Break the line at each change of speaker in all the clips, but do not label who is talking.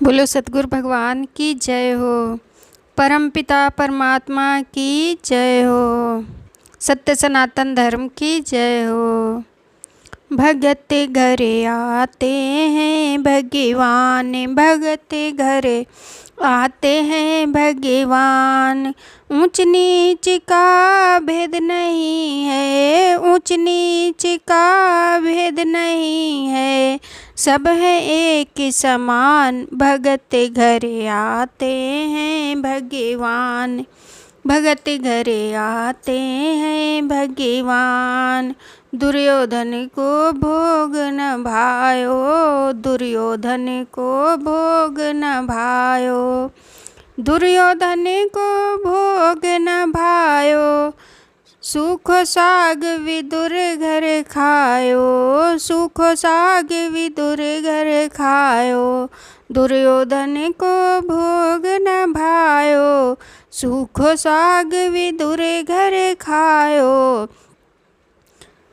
बोलो सतगुरु भगवान की जय हो। परमपिता परमात्मा की जय हो। सत्य सनातन धर्म की जय हो। भगत घरे आते हैं भगवान, भगत घरे आते हैं भगवान। ऊंच नीच का भेद नहीं है, ऊंच नीच का भेद नहीं है, सब है एक समान। भगत घरे आते हैं भगवान, भगत घरे आते हैं भगवान। दुर्योधन को भोग न भायो, दुर्योधन को भोग न भायो, दुर्योधन को भोग न भायो। सूखो साग विदुर घर खायो, सूखो साग विदुर घर खायो। दुर्योधन को भोग न भायो, सूखो साग विदुर घर खायो।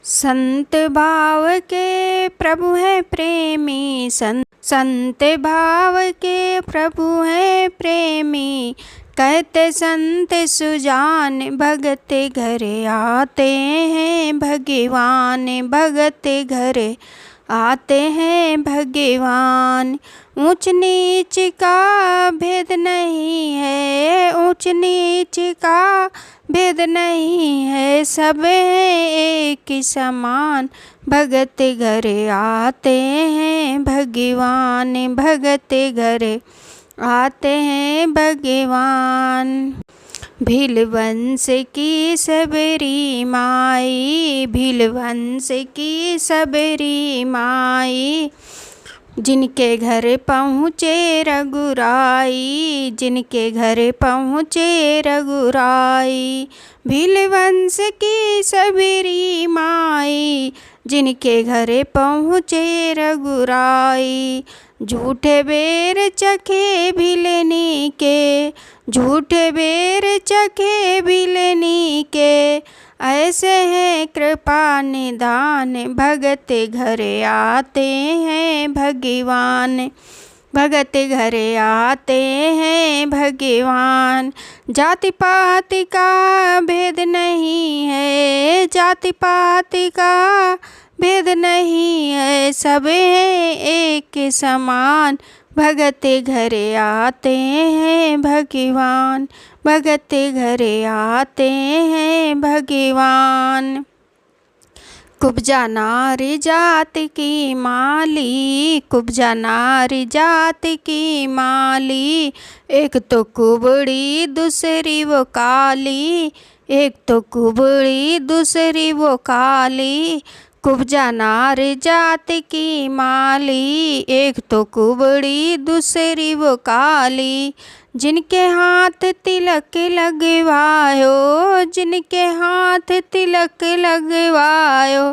संत भाव के प्रभु है प्रेमी, संत भाव के प्रभु है प्रेमी। कहते संत सुजान, भगत घरे आते हैं भगवान, भगत घरे आते हैं भगवान। ऊंच नीच का भेद नहीं है, ऊंच नीच का भेद नहीं है, सब है एक समान। भगत घरे आते हैं भगवान, भगत घरे आते हैं भगवान। भील वंश की सबरी माई, भील वंश की सबरी माई। जिनके घर पहुँचे रघुराई, जिनके घर पहुँचे रघुराई। भील वंश की सबरी माई, जिनके घर पहुँचे रघुराई। झूठे बेर चखे भिलनी के, झूठे बेर चखे भिलनी के। ऐसे हैं कृपा निदान, भगत घरे आते हैं भगवान, भगत घरे आते हैं भगवान। जाति पाति का भेद नहीं है, जाति पाति का भेद नहीं है, सब है एक समान। भगत घरे आते हैं भगवान, भगत घरे आते हैं भगवान। कुब्जा नारी जात की माली, कुब्जा नारी जात की माली। एक तो कुबड़ी दूसरी वो काली, एक तो कुबड़ी दूसरी वो काली। कुब्जा नारी जात की माली, एक तो कुबड़ी दूसरी वो काली। जिनके हाथ तिलक लगवायो, जिनके हाथ तिलक लगवायो।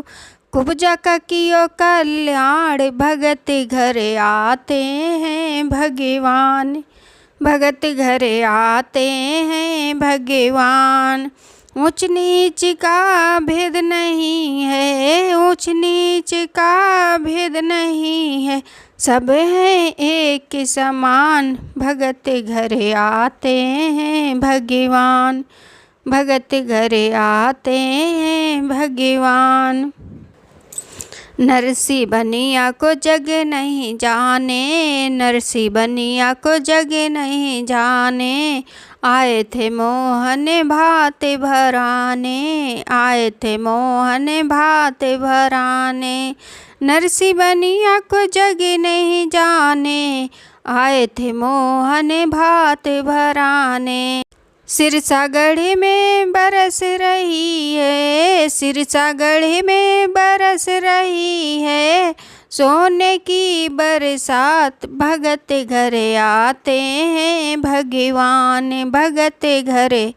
कुब्जा का कियो कल्याण, भगत घरे आते हैं भगवान, भगत घरे आते हैं भगवान। ऊंच नीच का भेद नहीं है, ऊंच नीच का भेद नहीं है, सब है एक समान। भगत घरे आते हैं भगवान, भगत घरे आते हैं भगवान। नरसी बनिया को जग नहीं जाने, नरसी बनिया को जग नहीं जाने। आए थे मोहन भात भराने, आए थे मोहन भात भराने। नरसी बनिया को जग नहीं जाने, आए थे मोहन भात भराने। सिरसागढ़ में बरस रही है, सिरसागढ़ में बरस रही है, सोने की बरसात। भगत घरे आते हैं भगवान, भगत घरे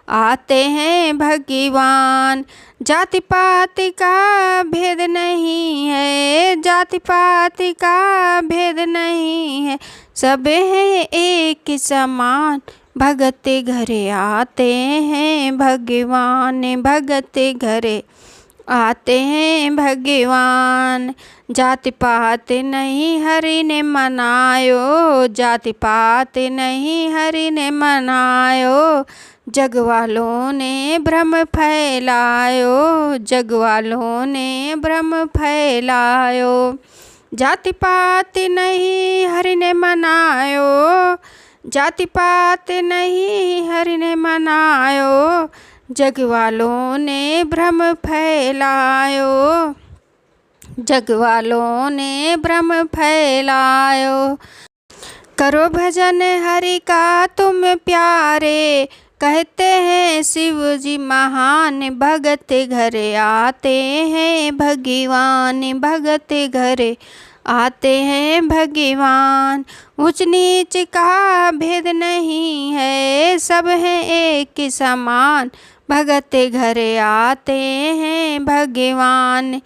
आते हैं भगवान। जाति पाति का भेद नहीं है, जाति पाति का भेद नहीं है, सब है एक समान। भगत घरे आते हैं भगवान, भगत घरे आते हैं भगवान। जाति पात नहीं हरि ने मनायो, जाति पात नहीं हरि ने मनायो। जग वालों ने भ्रम फैलायो, जग वालों ने भ्रम फैलायो। जाति पात नहीं हरि ने मनायो, जाति पात नहीं हरि ने मनायो। जग वालों ने भ्रम फैलायो, जग वालों ने भ्रम फैलायो। करो भजन हरि का तुम प्यारे, कहते हैं शिव जी महान। भगत घर आते हैं भगवान, भगत घर आते हैं भगवान। ऊंच नीच का भेद नहीं है, सब हैं एक समान। भगत घर आते हैं भगवान,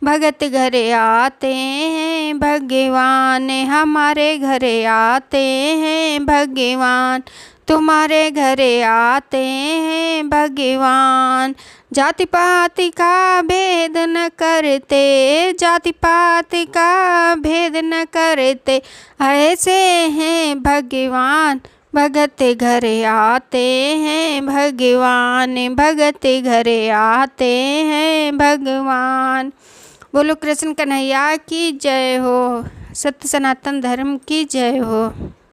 भगत घर आते हैं भगवान। हमारे घर आते हैं भगवान, तुम्हारे घर आते हैं भगवान। जाति पाति का भेद न करते, जाति पाति का भेद न करते, ऐसे हैं भगवान। भगत घर आते हैं भगवान, भगत घर आते हैं भगवान। बोलो कृष्ण कन्हैया की जय हो, सत्य सनातन धर्म की जय हो।